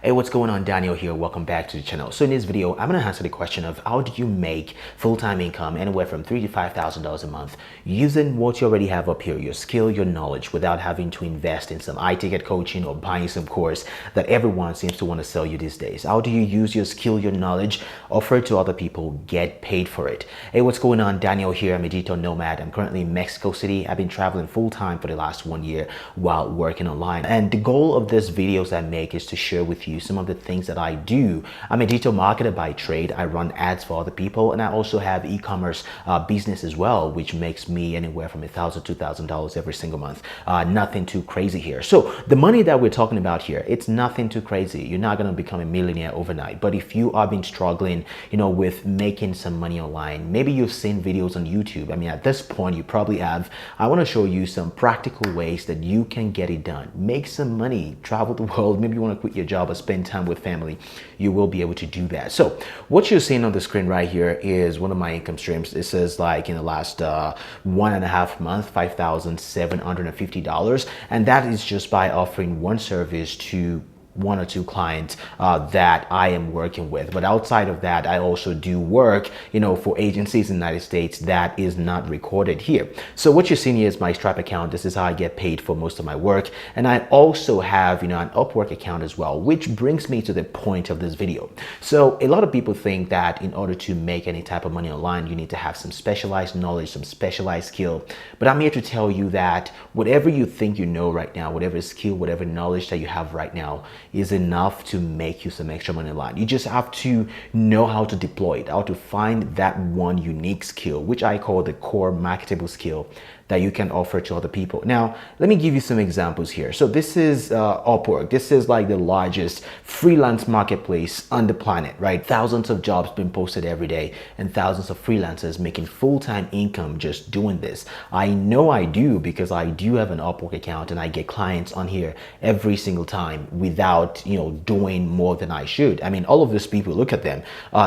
Hey, what's going on? Daniel here. Welcome back to the channel. So in this video, I'm going to answer the question of how do you make full-time income anywhere from $3,000 to $5,000 a month using what you already have up here, your skill, your knowledge, without having to invest in some high-ticket coaching or buying some course that everyone seems to want to sell you these days. How do you use your skill, your knowledge, offer it to other people, get paid for it? Hey, what's going on? Daniel here. I'm a digital nomad. I'm currently in Mexico City. I've been traveling full-time for the last 1 year while working online. And the goal of this videos I make is to share with you some of the things that I do. I'm a digital marketer by trade. I run ads for other people, and I also have e-commerce business as well, which makes me anywhere from $1,000 to $2,000 every single month. Nothing too crazy here. So the money that we're talking about here, it's nothing too crazy. You're not going to become a millionaire overnight. But if you have been struggling, with making some money online, maybe you've seen videos on YouTube. I mean, at this point, you probably have. I want to show you some practical ways that you can get it done. Make some money, travel the world. Maybe you want to quit your job or spend time with family. You will be able to do that. So what you're seeing on the screen right here is one of my income streams. It says like in the last 1.5 months, $5,750. And that is just by offering one service to one or two clients that I am working with. But outside of that, I also do work, for agencies in the United States that is not recorded here. So what you're seeing here is my Stripe account. This is how I get paid for most of my work. And I also have, an Upwork account as well, which brings me to the point of this video. So a lot of people think that in order to make any type of money online, you need to have some specialized knowledge, some specialized skill. But I'm here to tell you that whatever you think you know right now, whatever skill, whatever knowledge that you have right now, is enough to make you some extra money online. You just have to know how to deploy it, how to find that one unique skill, which I call the core marketable skill that you can offer to other people. Now, let me give you some examples here. So this is Upwork. This is like the largest freelance marketplace on the planet, right? Thousands of jobs being posted every day and thousands of freelancers making full-time income just doing this. I know I do because I do have an Upwork account and I get clients on here every single time without, doing more than I should. I mean, all of these people, look at them.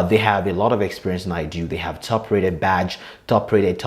They have a lot of experience than I do. They have top-rated badge, top-rated.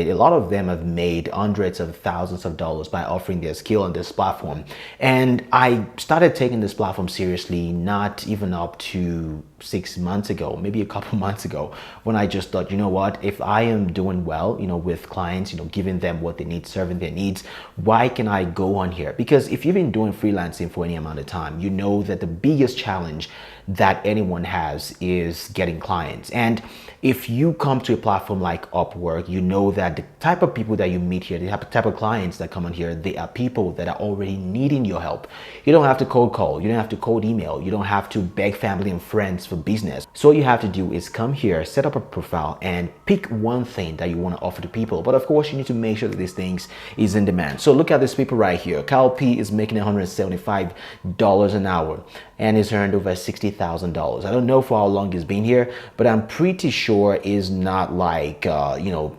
A lot of them have made hundreds of thousands of dollars by offering their skill on this platform. And I started taking this platform seriously not even up to 6 months ago, maybe a couple months ago, when I just thought, what, if I am doing well, with clients, giving them what they need, serving their needs, why can I go on here? Because if you've been doing freelancing for any amount of time, you know that the biggest challenge that anyone has is getting clients. And if you come to a platform like Upwork, you know that the type of people that you meet here, the type of clients that come on here, they are people that are already needing your help. You don't have to cold call, you don't have to cold email, you don't have to beg family and friends for business. So all you have to do is come here, set up a profile, and pick one thing that you want to offer to people. But of course, you need to make sure that these things is in demand. So look at these people right here. Kyle P is making $175 an hour and he's earned over $60,000. I don't know for how long he's been here, but I'm pretty sure is not like,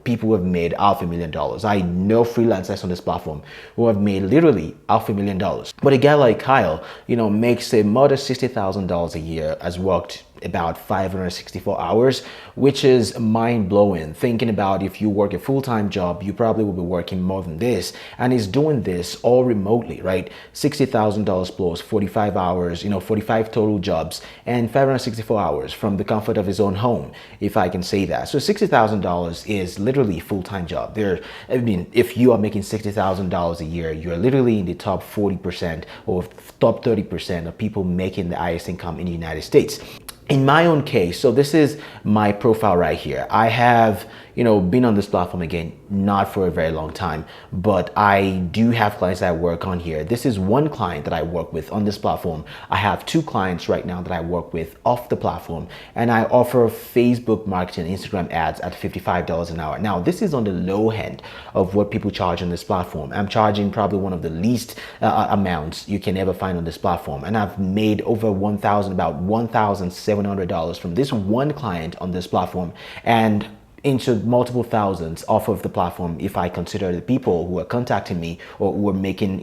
people who have made $500,000. I know freelancers on this platform who have made literally $500,000. But a guy like Kyle, makes a modest $60,000 a year, has worked about 564 hours, which is mind-blowing. Thinking about if you work a full-time job, you probably will be working more than this, and he's doing this all remotely, right? $60,000 plus 45 hours, 45 total jobs and 564 hours from the comfort of his own home, if I can say that. So $60,000 is literally a full-time job. If you are making $60,000 a year, you're literally in the top 40% or top 30% of people making the highest income in the United States. In my own case, so this is my profile right here. I have, been on this platform again, not for a very long time, but I do have clients that I work on here. This is one client that I work with on this platform. I have two clients right now that I work with off the platform, and I offer Facebook marketing, Instagram ads at $55 an hour. Now, this is on the low end of what people charge on this platform. I'm charging probably one of the least amounts you can ever find on this platform. And I've made over about $1,700 from this one client on this platform, and into multiple thousands off of the platform if I consider the people who are contacting me or who are making,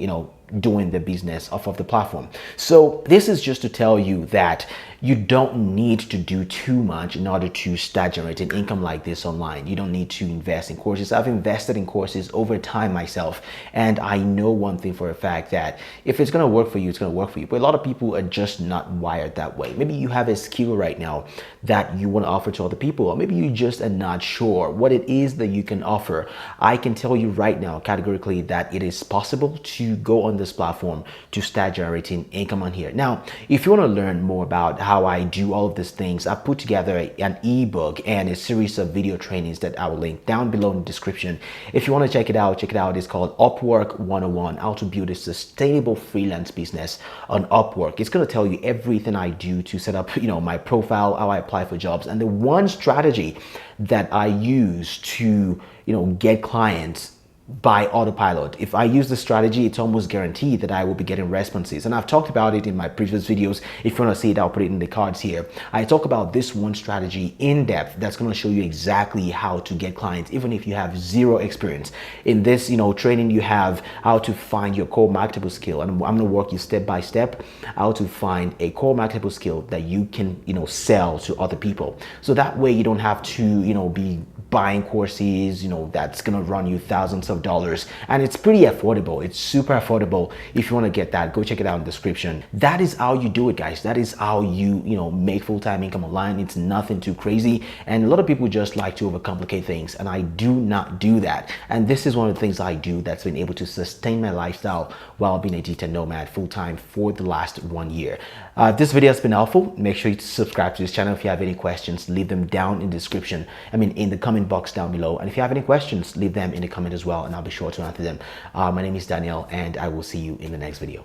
doing the business off of the platform. So this is just to tell you that you don't need to do too much in order to start generating income like this online. You don't need to invest in courses. I've invested in courses over time myself, and I know one thing for a fact, that if it's going to work for you, it's going to work for you. But a lot of people are just not wired that way. Maybe you have a skill right now that you want to offer to other people, or maybe you just are not sure what it is that you can offer. I can tell you right now categorically that it is possible to go on this platform to start generating income on here. Now, if you want to learn more about how I do all of these things, I put together an ebook and a series of video trainings that I will link down below in the description. If you want to check it out, check it out. It's called Upwork 101, how to build a sustainable freelance business on Upwork. It's going to tell you everything I do to set up, my profile, how I apply for jobs, and the one strategy that I use to, get clients by autopilot. If I use the strategy, it's almost guaranteed that I will be getting responses. And I've talked about it in my previous videos. If you want to see it, I'll put it in the cards here. I talk about this one strategy in depth that's going to show you exactly how to get clients, even if you have zero experience. In this, training, you have how to find your core marketable skill. And I'm going to work you step by step how to find a core marketable skill that you can, sell to other people. So that way you don't have to, be buying courses, that's going to run you thousands of dollars, and it's pretty affordable. It's super affordable. If you want to get that, go check it out in the description. That is how you do it, guys. That is how you make full-time income online. It's nothing too crazy, and a lot of people just like to overcomplicate things, and I do not do that. And this is one of the things I do that's been able to sustain my lifestyle while being a digital nomad full-time for the last 1 year. This video has been helpful. Make sure you subscribe to this channel. If you have any questions, leave them down in the description. In the comment box down below. And if you have any questions, leave them in the comment as well, and I'll be sure to answer them. My name is Daniel, and I will see you in the next video.